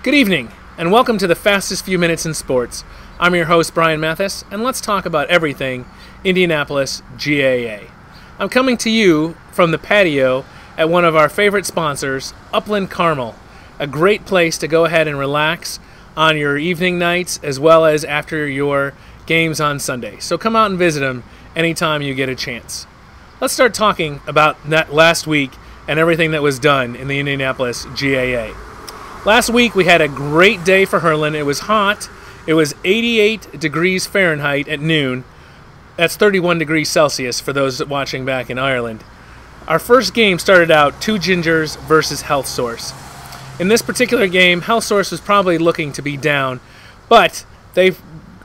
Good evening, and welcome to the fastest few minutes in sports. I'm your host, Brian Mathis, and let's talk about everything Indianapolis GAA. I'm coming to you from the patio at one of our favorite sponsors, Upland Carmel, a great place to go ahead and relax on your evening nights as well as after your games on Sunday. So come out and visit them anytime you get a chance. Let's start talking about that last week and everything that was done in the Indianapolis GAA. Last week we had a great day for hurling. It was hot. It was 88 degrees Fahrenheit at noon. That's 31 degrees Celsius for those watching back in Ireland. Our first game started out Two Gingers versus Health Source. In this particular game, Health Source was probably looking to be down, but they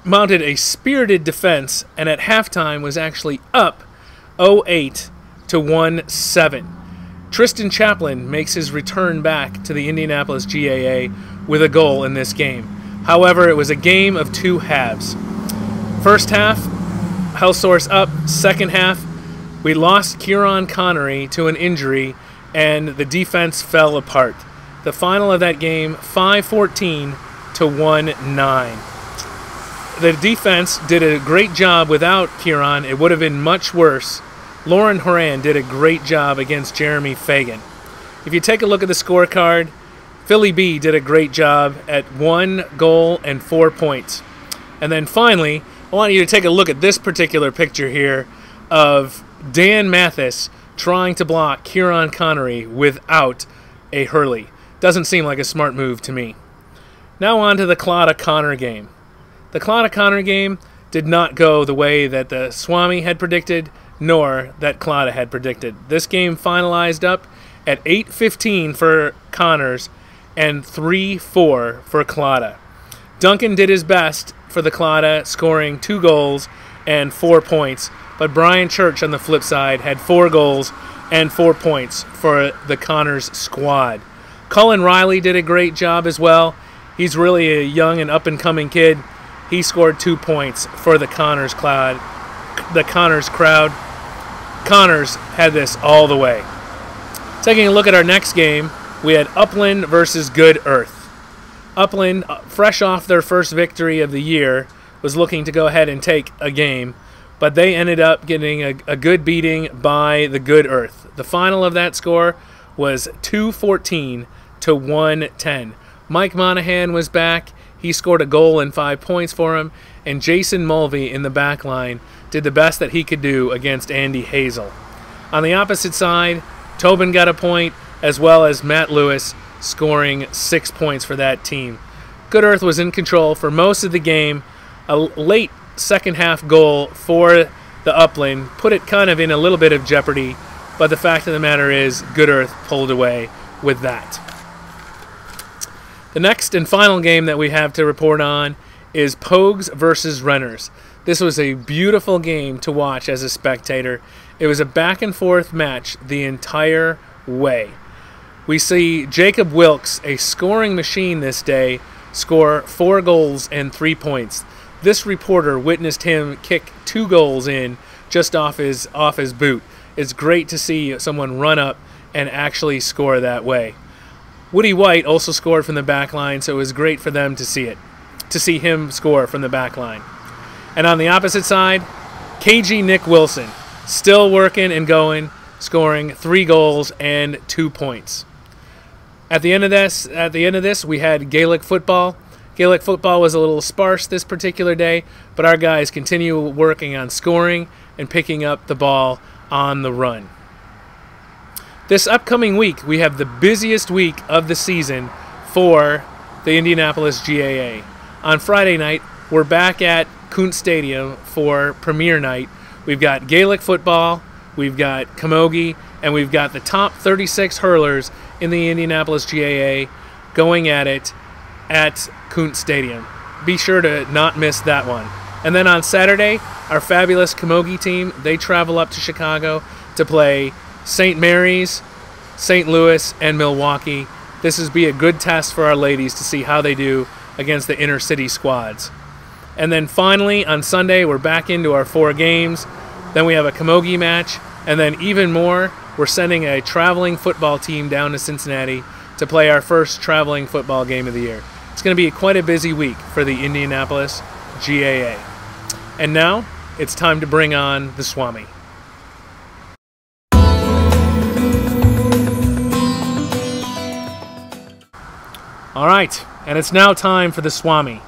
mounted a spirited defense and at halftime was actually up 0-8 to 1-7. Tristan Chaplin makes his return back to the Indianapolis GAA with a goal in this game. However, it was a game of two halves. First half, Health Source up. Second half, we lost Kieran Connery to an injury, and the defense fell apart. The final of that game, 5-14 to 1-9. The defense did a great job without Kieran. It would have been much worse. Lauren Horan did a great job against Jeremy Fagan. If you take a look at the scorecard, Philly B did a great job at 1 goal and 4 points. And then finally, I want you to take a look at this particular picture here of Dan Mathis trying to block Kieran Connery without a hurley. Doesn't seem like a smart move to me. Now on to the Clotta-Connor game. The Clotta-Connor game did not go the way that the Swami had predicted, nor that Clotta had predicted. This game finalized up at 8-15 for Connors and 3-4 for Clotta. Duncan did his best for the Clotta, scoring 2 goals and 4 points, but Brian Church on the flip side had 4 goals and 4 points for the Connors squad. Cullen Riley did a great job as well. He's really a young and up-and-coming kid. He scored 2 points for the Connors crowd. Connors had this all the way. Taking a look at our next game, we had Upland versus Good Earth. Upland, fresh off their first victory of the year, was looking to go ahead and take a game, but they ended up getting a good beating by the Good Earth. The final of that score was 2-14 to 1-10. Mike Monahan was back. He scored a goal and 5 points for him, and Jason Mulvey in the back line did the best that he could do against Andy Hazel. On the opposite side, Tobin got a point, as well as Matt Lewis scoring 6 points for that team. Good Earth was in control for most of the game. A late second half goal for the Upland put it kind of in a little bit of jeopardy, but the fact of the matter is Good Earth pulled away with that. The next and final game that we have to report on is Pogues versus Renners. This was a beautiful game to watch as a spectator. It was a back-and-forth match the entire way. We see Jacob Wilkes, a scoring machine this day, score 4 goals and 3 points. This reporter witnessed him kick 2 goals in just off his boot. It's great to see someone run up and actually score that way. Woody White also scored from the back line, so it was great for them to see him score from the back line. And on the opposite side, KG Nick Wilson, still working and going, scoring 3 goals and 2 points. At the end of this, we had Gaelic football. Gaelic football was a little sparse this particular day, but our guys continue working on scoring and picking up the ball on the run. This upcoming week, we have the busiest week of the season for the Indianapolis GAA. On Friday night, we're back at Kuntz Stadium for premiere night. We've got Gaelic football, we've got camogie, and we've got the top 36 hurlers in the Indianapolis GAA going at it at Kuntz Stadium. Be sure to not miss that one. And then on Saturday, our fabulous camogie team, they travel up to Chicago to play St. Mary's, St. Louis, and Milwaukee. This will be a good test for our ladies to see how they do against the inner city squads. And then finally, on Sunday, we're back into our 4 games. Then we have a camogie match. And then even more, we're sending a traveling football team down to Cincinnati to play our first traveling football game of the year. It's going to be quite a busy week for the Indianapolis GAA. And now, it's time to bring on the Swami. All right, and it's now time for the Swami.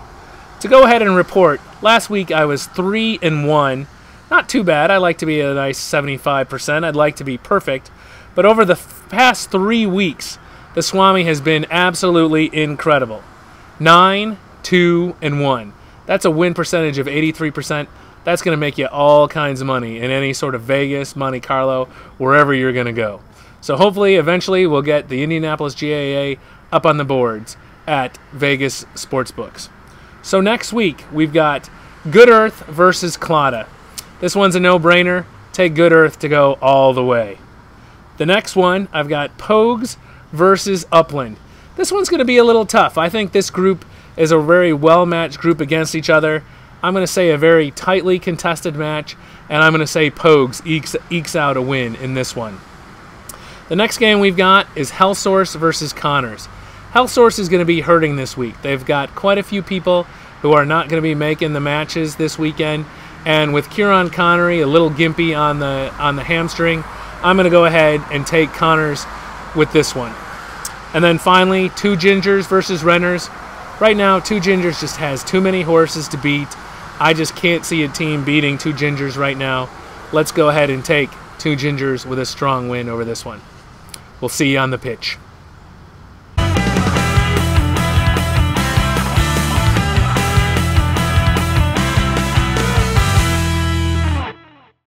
To go ahead and report, last week I was 3-1. Not too bad. I like to be a nice 75%. I'd like to be perfect. But over the past 3 weeks, the Swami has been absolutely incredible. 9, 2, and 1. That's a win percentage of 83%. That's going to make you all kinds of money in any sort of Vegas, Monte Carlo, wherever you're going to go. So hopefully, eventually, we'll get the Indianapolis GAA up on the boards at Vegas sportsbooks. So next week, we've got Good Earth versus Clada. This one's a no-brainer. Take Good Earth to go all the way. The next one, I've got Pogues versus Upland. This one's going to be a little tough. I think this group is a very well-matched group against each other. I'm going to say a very tightly contested match, and I'm going to say Pogues ekes out a win in this one. The next game we've got is Hellsource versus Connors. Hellsource is going to be hurting this week. They've got quite a few people who are not going to be making the matches this weekend, and with Kieran Connery a little gimpy on the hamstring, I'm going to go ahead and take Connors with this one. And then finally, Two Gingers versus Renners. Right now, Two Gingers just has too many horses to beat. I just can't see a team beating Two Gingers right now. Let's go ahead and take Two Gingers with a strong win over this one. We'll see you on the pitch.